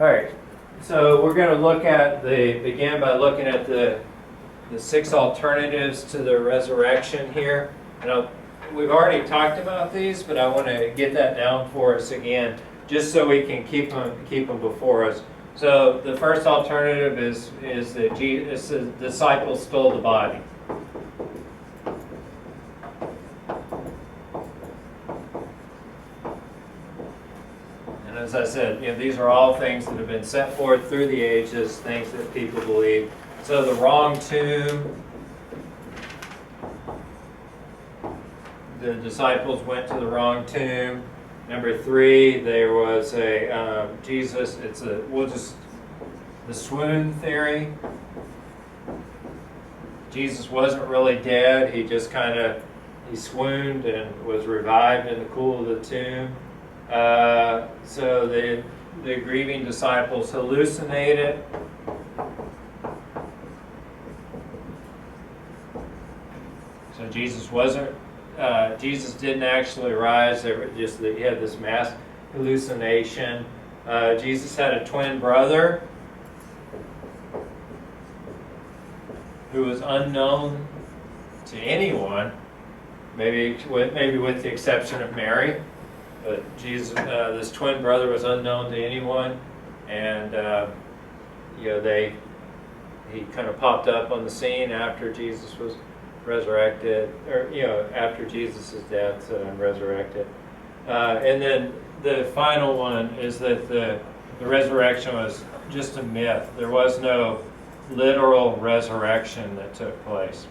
All right, so we're going to begin by looking at the 6 alternatives to the resurrection here. And we've already talked about these, but I want to get that down for us again, just so we can keep them before us. So the first alternative is that the disciples stole the body. And as I said, these are all things that have been set forth through the ages, things that people believe. So the wrong tomb, the disciples went to the wrong tomb. Number 3, there was a Jesus. The swoon theory. Jesus wasn't really dead. He just he swooned and was revived in the cool of the tomb. So the grieving disciples hallucinated. So Jesus didn't actually rise. He had this mass hallucination. Jesus had a twin brother who was unknown to anyone, maybe with the exception of Mary. But Jesus, this twin brother was unknown to anyone, and he kind of popped up on the scene after Jesus was resurrected, or after Jesus' death and resurrected. And then the final one is that the resurrection was just a myth. There was no literal resurrection that took place.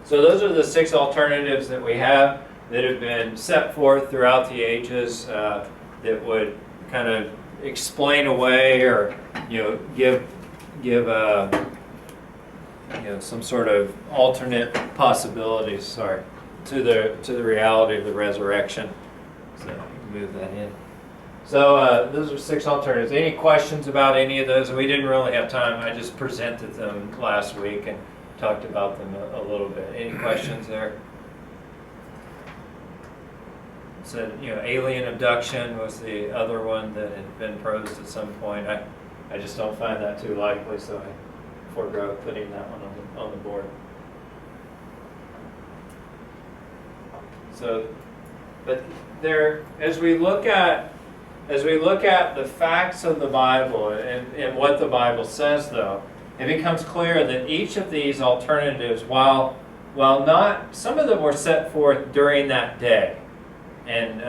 So those are the 6 alternatives that we have that have been set forth throughout the ages that would kind of explain away or give some sort of alternate possibilities, to the reality of the resurrection. So move that in. So those are 6 alternatives. Any questions about any of those? We didn't really have time. I just presented them last week and talked about them a little bit. Any questions there? So alien abduction was the other one that had been posed at some point. I just don't find that too likely, so I forego putting that one on the board. So, but there, as we look at the facts of the Bible and what the Bible says, though, it becomes clear that each of these alternatives, while not, some of them were set forth during that day, and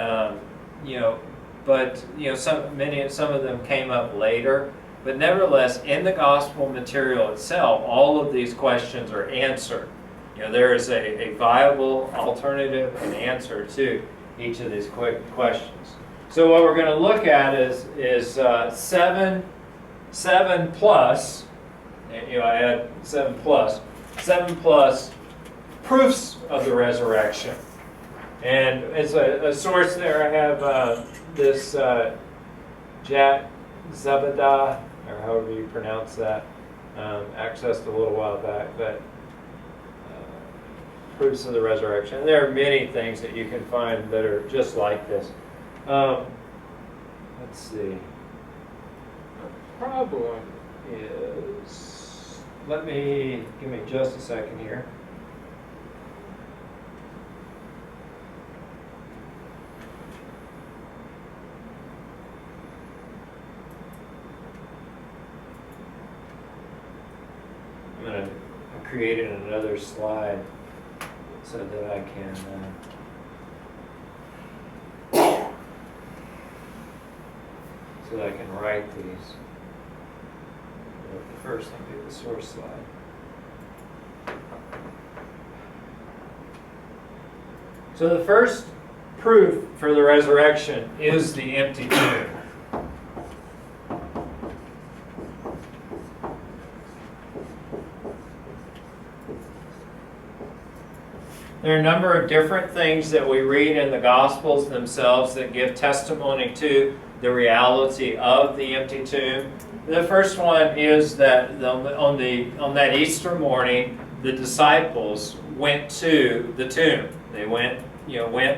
some of them came up later. But nevertheless, in the gospel material itself, all of these questions are answered. There is a viable alternative and answer to each of these quick questions. So what we're going to look at is 7 plus. I had 7 plus proofs of the resurrection. And as a source there, I have this Jack Zabada, or however you pronounce that, accessed a little while back, but proofs of the resurrection. And there are many things that you can find that are just like this. Let's see. The problem is, give me just a second here. I'm creating another slide so that I can write these. The first one will be the source slide. So the first proof for the resurrection is the empty tomb. There are a number of different things that we read in the Gospels themselves that give testimony to the reality of the empty tomb. The first one is that on that Easter morning, the disciples went to the tomb. They went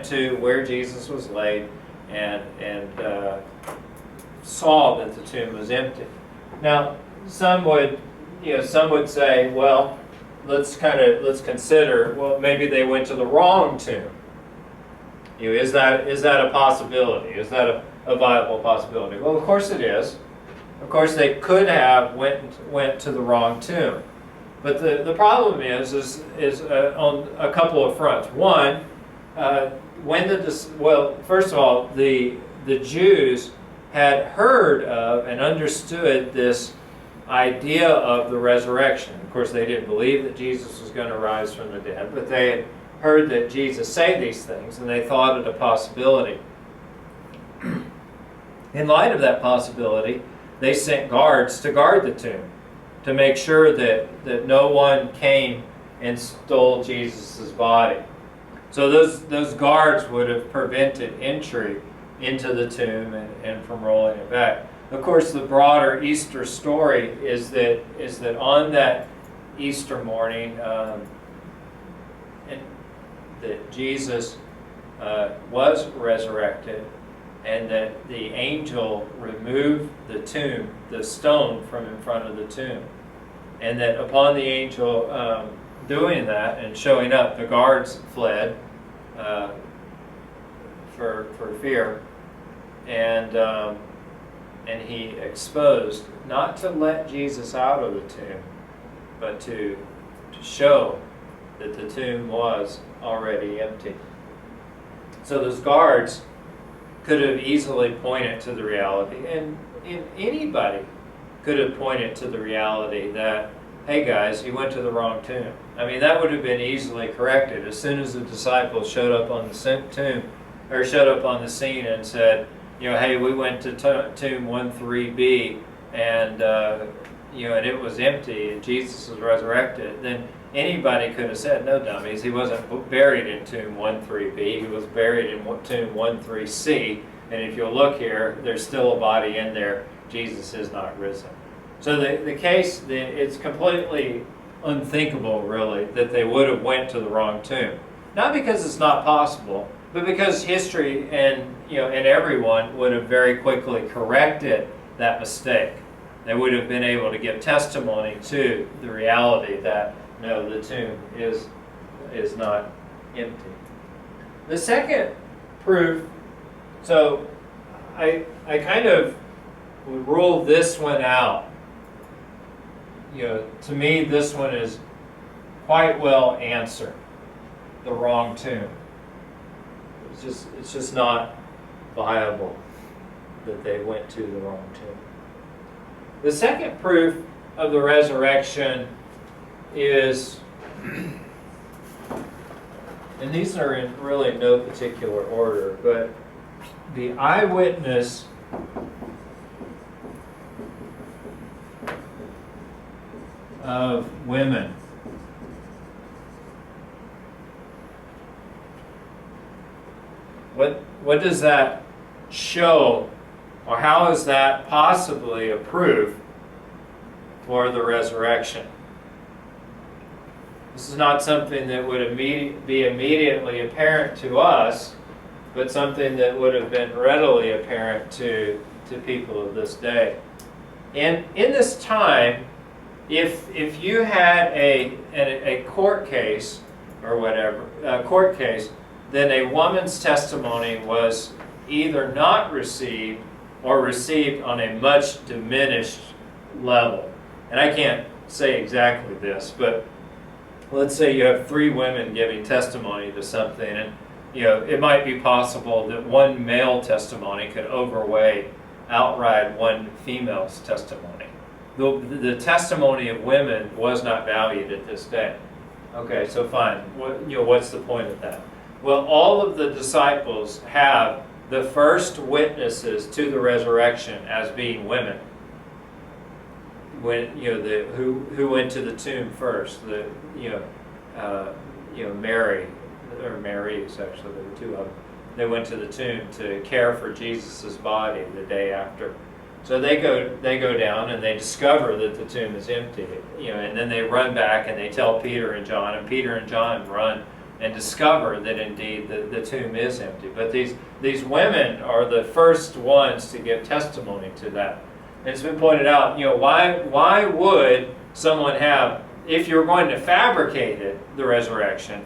to where Jesus was laid and saw that the tomb was empty. Now, some would say, well, let's consider, well, maybe they went to the wrong tomb. Is that a possibility? Is that a viable possibility? Well, of course it is. Of course, they could have went to the wrong tomb. But the problem is on a couple of fronts. One, first of all, the Jews had heard of and understood this idea of the resurrection. Of course, they didn't believe that Jesus was going to rise from the dead, but they had heard that Jesus say these things, and they thought it a possibility. In light of that possibility, they sent guards to guard the tomb, to make sure that no one came and stole Jesus' body. So those guards would have prevented entry into the tomb and from rolling it back. Of course, the broader Easter story is that on that Easter morning, that Jesus was resurrected, and that the angel removed the stone from in front of the tomb. And that upon the angel doing that and showing up, the guards fled for fear. And he exposed, not to let Jesus out of the tomb, but to show that the tomb was already empty. So those guards could have easily pointed to the reality, and anybody could have pointed to the reality that, hey guys, you went to the wrong tomb. I mean, that would have been easily corrected as soon as the disciples showed up on the tomb, or showed up on the scene and said, hey, we went to tomb 13B, and and it was empty, and Jesus was resurrected. Then anybody could have said, no, dummies, he wasn't buried in tomb 13B, he was buried in tomb 13C, and if you'll look here, there's still a body in there. Jesus is not risen. So the case, it's completely unthinkable, really, that they would have went to the wrong tomb. Not because it's not possible, but because history and everyone would have very quickly corrected that mistake. They would have been able to give testimony to the reality that, no, the tomb is not empty. The second proof, so I kind of would rule this one out. To me, this one is quite well answered. The wrong tomb. It's just not viable that they went to the wrong tomb. The second proof of the resurrection is, and these are in really no particular order, but the eyewitness of women. What does that show, or how is that possibly a proof for the resurrection? This is not something that would be immediately apparent to us, but something that would have been readily apparent to people of this day. And in this time, if you had a court case or whatever, then a woman's testimony was either not received or received on a much diminished level. And I can't say exactly this, but let's say you have 3 women giving testimony to something, and it might be possible that one male testimony could outride one female's testimony. The testimony of women was not valued at this day. Okay, so fine. What's the point of that? Well, all of the disciples have the first witnesses to the resurrection as being women. When who went to the tomb first? Mary, or Marys actually, there were 2 of them. They went to the tomb to care for Jesus' body the day after. So they go down and they discover that the tomb is empty, and then they run back and they tell Peter and John, and Peter and John run and discover that indeed the tomb is empty. But these women are the first ones to give testimony to that. And it's been pointed out, why would someone have, if you're going to fabricate it, the resurrection,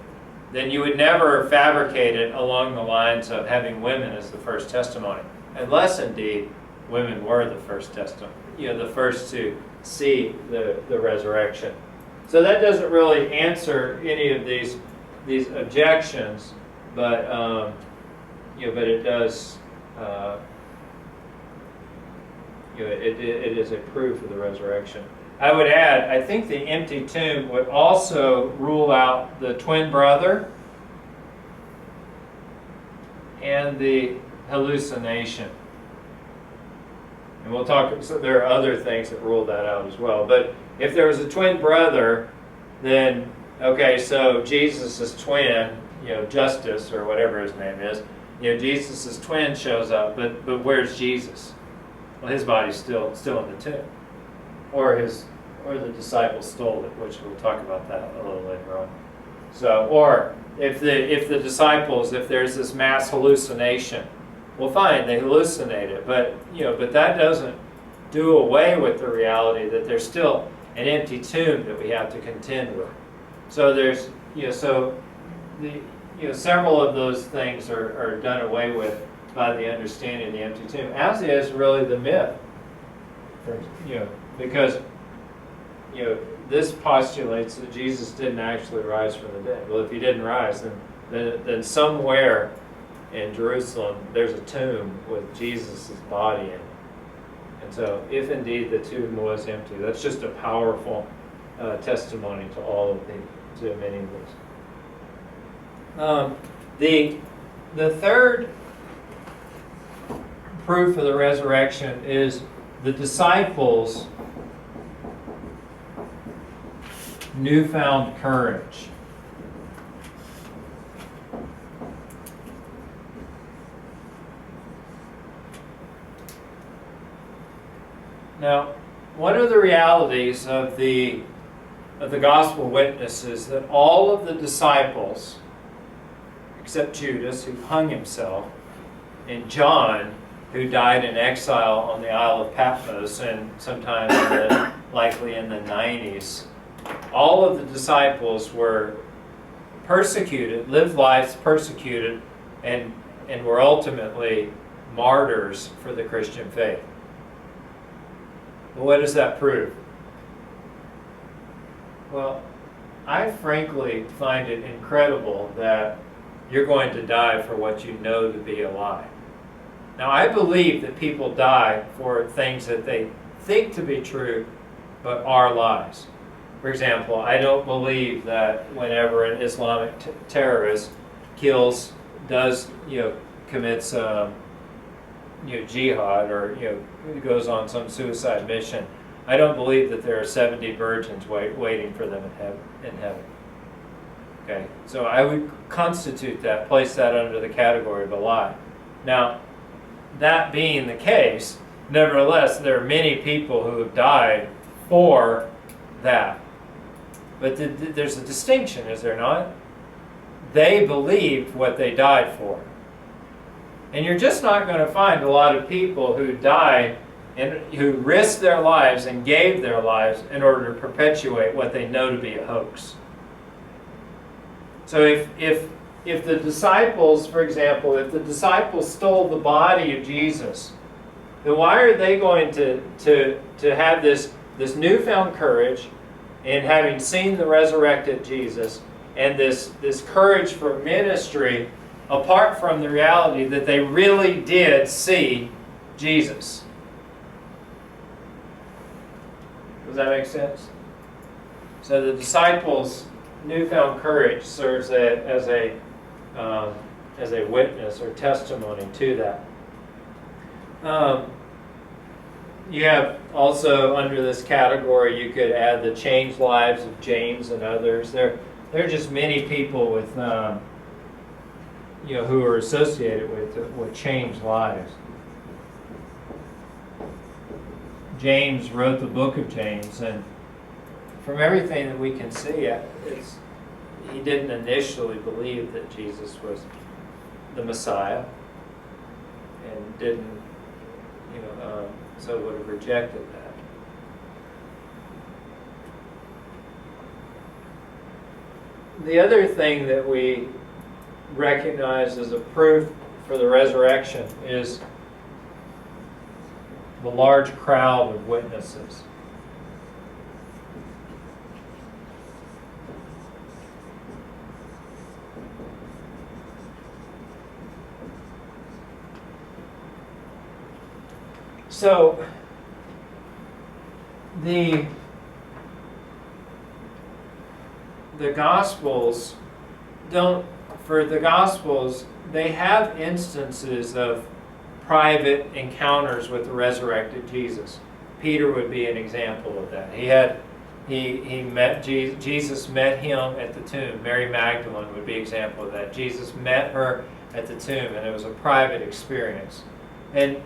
then you would never fabricate it along the lines of having women as the first testimony, unless indeed women were the first testimony, the first to see the resurrection. So that doesn't really answer any of these objections, but but it does. It is a proof of the resurrection. I would add, I think the empty tomb would also rule out the twin brother and the hallucination. And we'll talk, so there are other things that rule that out as well. But if there was a twin brother, then, okay, so Jesus' twin, Justus, or whatever his name is, Jesus' twin shows up, but where's Jesus? Well, his body's still in the tomb. Or the disciples stole it, which we'll talk about that a little later on. So, or if the disciples, if there's this mass hallucination, well, fine, they hallucinate it, but that doesn't do away with the reality that there's still an empty tomb that we have to contend with. So there's several of those things are done away with by the understanding of the empty tomb, as is really the myth. Because this postulates that Jesus didn't actually rise from the dead. Well, if he didn't rise, then somewhere in Jerusalem there's a tomb with Jesus' body in it. And so, if indeed the tomb was empty, that's just a powerful testimony to all of to many of these. The third proof of the resurrection is the disciples' newfound courage. Now, one of the realities of the gospel witness is that all of the disciples, except Judas, who hung himself, and John, who died in exile on the Isle of Patmos, and sometime likely in the 90s, all of the disciples were persecuted, lived lives persecuted, and were ultimately martyrs for the Christian faith. Well, what does that prove? Well, I frankly find it incredible that you're going to die for what you know to be a lie. Now, I believe that people die for things that they think to be true, but are lies. For example, I don't believe that whenever an Islamic terrorist commits jihad, or goes on some suicide mission, I don't believe that there are 70 virgins waiting for them in heaven. Okay, so I would place that under the category of a lie. Now, that being the case, nevertheless, there are many people who have died for that. But there's a distinction, is there not? They believed what they died for. And you're just not going to find a lot of people who died and who risked their lives and gave their lives in order to perpetuate what they know to be a hoax. So if the disciples, for example, if the disciples stole the body of Jesus, then why are they going to have this newfound courage in having seen the resurrected Jesus, and this courage for ministry apart from the reality that they really did see Jesus? Does that make sense? So the disciples' newfound courage serves as a witness or testimony to that. You have also, under this category, you could add the changed lives of James and others. There are just many people with who are associated with changed lives. James wrote the book of James, and from everything that we can see, he didn't initially believe that Jesus was the Messiah, and didn't, so would have rejected that. The other thing that we recognize as a proof for the resurrection is the large crowd of witnesses. So the Gospels they have instances of private encounters with the resurrected Jesus. Peter would be an example of that. Jesus met him at the tomb. Mary Magdalene would be an example of that. Jesus met her at the tomb, and it was a private experience. And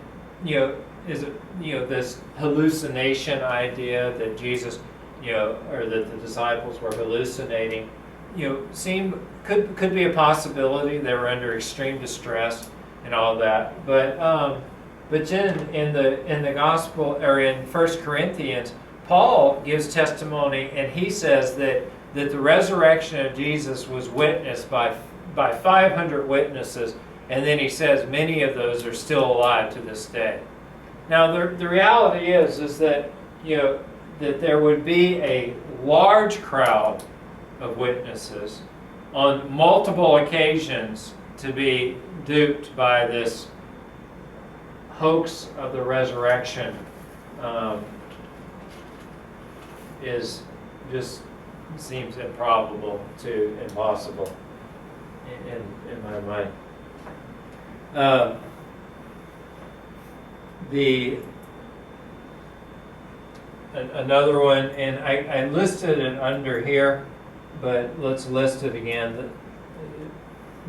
this hallucination idea that Jesus, or that the disciples were hallucinating, could be a possibility. They were under extreme distress and all that. But then in the gospel, or in 1 Corinthians, Paul gives testimony, and he says that the resurrection of Jesus was witnessed by 500 witnesses, and then he says many of those are still alive to this day. Now the reality is that that there would be a large crowd of witnesses on multiple occasions to be duped by this hoax of the resurrection is just seems improbable to impossible in my mind. Another one, and I listed it under here, but let's list it again.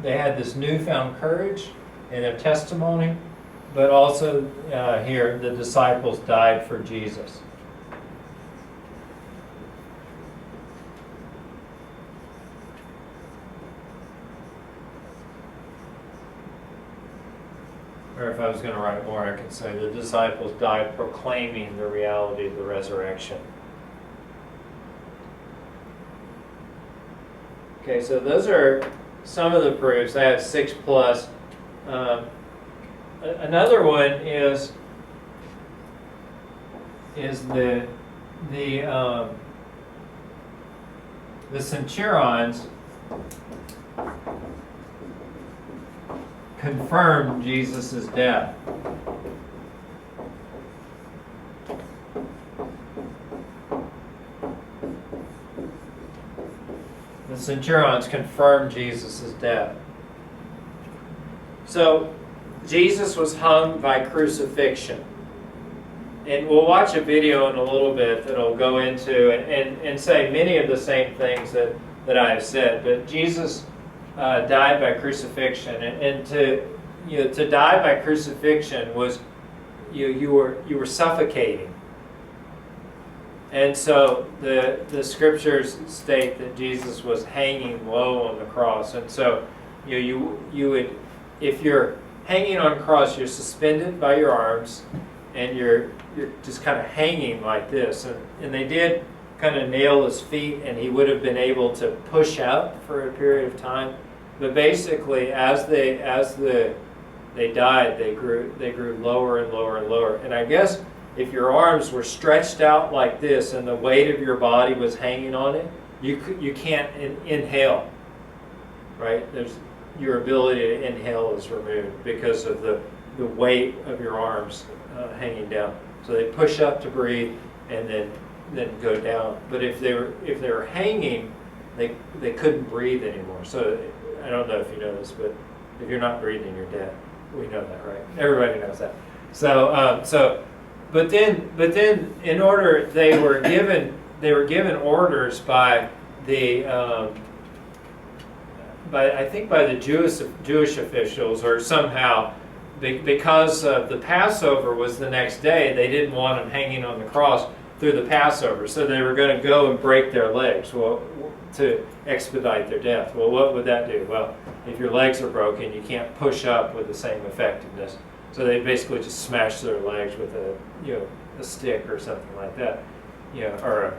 They had this newfound courage in their testimony, but also here the disciples died for Jesus. Or if I was going to write more, I could say the disciples died proclaiming the reality of the resurrection. Okay, so those are some of the proofs. I have 6 plus. Another one is the centurions confirmed Jesus' death. The centurions confirmed Jesus' death. So Jesus was hung by crucifixion. And we'll watch a video in a little bit that'll go into and say many of the same things that I have said. But Jesus died by crucifixion, and to die by crucifixion was you were suffocating. And so the scriptures state that Jesus was hanging low on the cross. And so you would, if you're hanging on a cross, you're suspended by your arms, and you're just kind of hanging like this. And they did kind of nail his feet, and he would have been able to push up for a period of time. But basically, as they died, they grew lower and lower and lower. And I guess if your arms were stretched out like this and the weight of your body was hanging on it, you can't inhale, right? Your ability to inhale is removed because of the weight of your arms hanging down. So they push up to breathe and then go down. But if they were hanging, they couldn't breathe anymore. So I don't know if you know this, but if you're not breathing, you're dead. We know that, right? Everybody knows that. But then, in order, they were given orders by the by the Jewish officials, or somehow, because the Passover was the next day. They didn't want him hanging on the cross through the Passover. So they were going to go and break their legs to expedite their death. Well, what would that do? Well, if your legs are broken, you can't push up with the same effectiveness. So they basically just smash their legs with a stick or something like that, or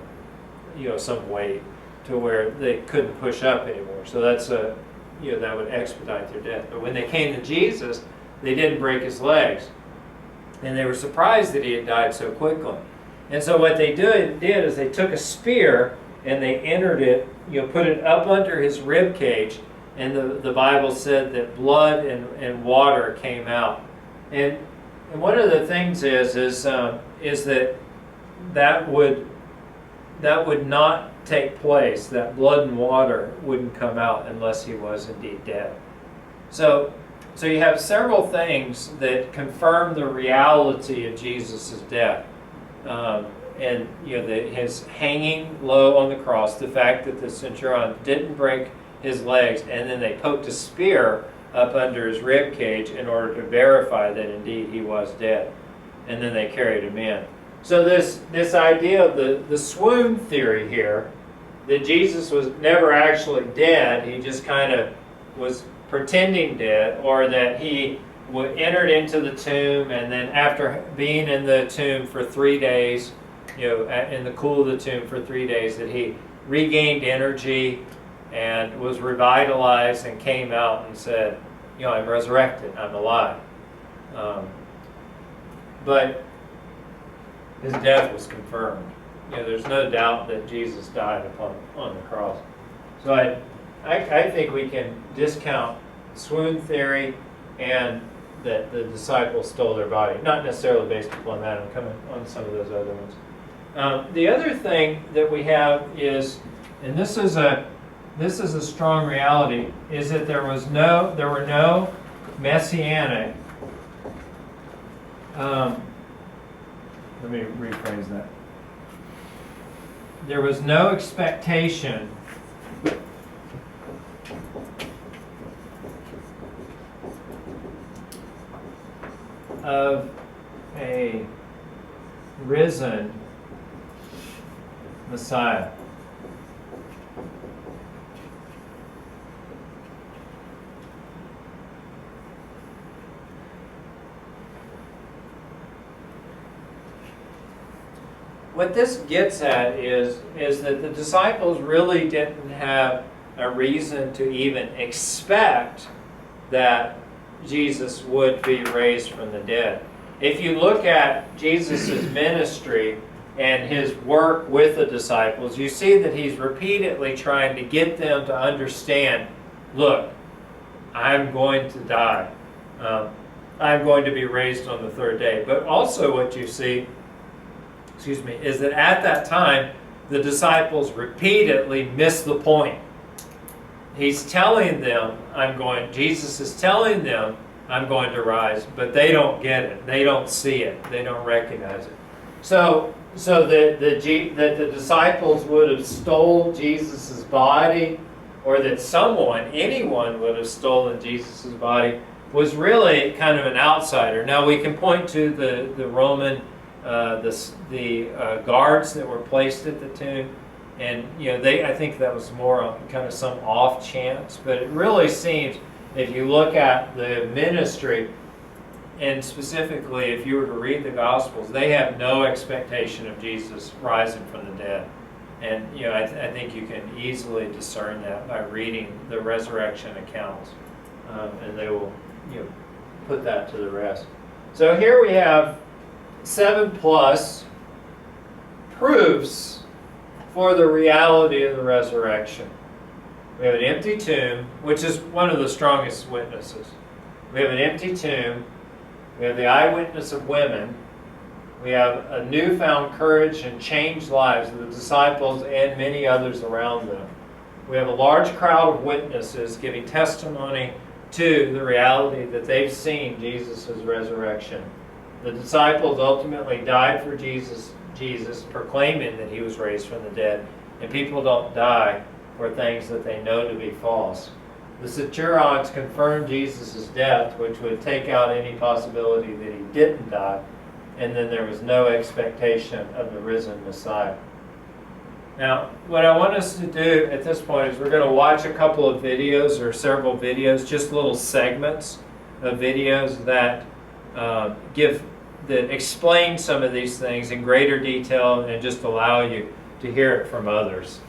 some weight to where they couldn't push up anymore. So that's that would expedite their death. But when they came to Jesus, they didn't break his legs, and they were surprised that he had died so quickly. And so what they did is they took a spear and they entered it, put it up under his rib cage, and the Bible said that blood and water came out. And one of the things is that would not take place. That blood and water wouldn't come out unless he was indeed dead. So you have several things that confirm the reality of Jesus' death. And his hanging low on the cross, the fact that the centurion didn't break his legs, and then they poked a spear up under his rib cage in order to verify that indeed he was dead, and then they carried him in. So this idea of the swoon theory here, that Jesus was never actually dead, he just kind of was pretending dead, or that he entered into the tomb, and then after being in the tomb for 3 days, in the cool of the tomb for 3 days, that he regained energy and was revitalized and came out and said, I'm resurrected, I'm alive. But his death was confirmed. There's no doubt that Jesus died on the cross. So I think we can discount swoon theory and that the disciples stole their body. Not necessarily based upon that. I'm coming on some of those other ones. The other thing that we have is, and this is a strong reality, is that there were no messianic. Let me rephrase that. There was no expectation of a risen Messiah. What this gets at is that the disciples really didn't have a reason to even expect that Jesus would be raised from the dead. If you look at Jesus' ministry and his work with the disciples, you see that he's repeatedly trying to get them to understand, look, I'm going to die. I'm going to be raised on the third day. But also what you see, is that at that time, the disciples repeatedly miss the point. He's telling them, Jesus is telling them, I'm going to rise, but they don't get it. They don't see it. They don't recognize it. So that the disciples would have stole Jesus' body, or that anyone would have stolen Jesus' body, was really kind of an outsider. Now we can point to the Roman guards that were placed at the tomb, and I think that was more kind of some off chance, but it really seems, if you look at the ministry, and specifically if you were to read the Gospels, they have no expectation of Jesus rising from the dead. And I think you can easily discern that by reading the resurrection accounts, and they will put that to the rest. So here we have 7+ proofs for the reality of the resurrection. We have an empty tomb, which is one of the strongest witnesses. We have an empty tomb. We have the eyewitness of women. We have a newfound courage and changed lives of the disciples and many others around them. We have a large crowd of witnesses giving testimony to the reality that they've seen Jesus' resurrection. The disciples ultimately died for Jesus, proclaiming that he was raised from the dead. And people don't die for things that they know to be false. The centurions confirmed Jesus' death, which would take out any possibility that he didn't die. and then there was no expectation of the risen Messiah. Now, what I want us to do at this point is we're going to watch a couple of videos, or several videos, just little segments of videos that that explain some of these things in greater detail and just allow you to hear it from others.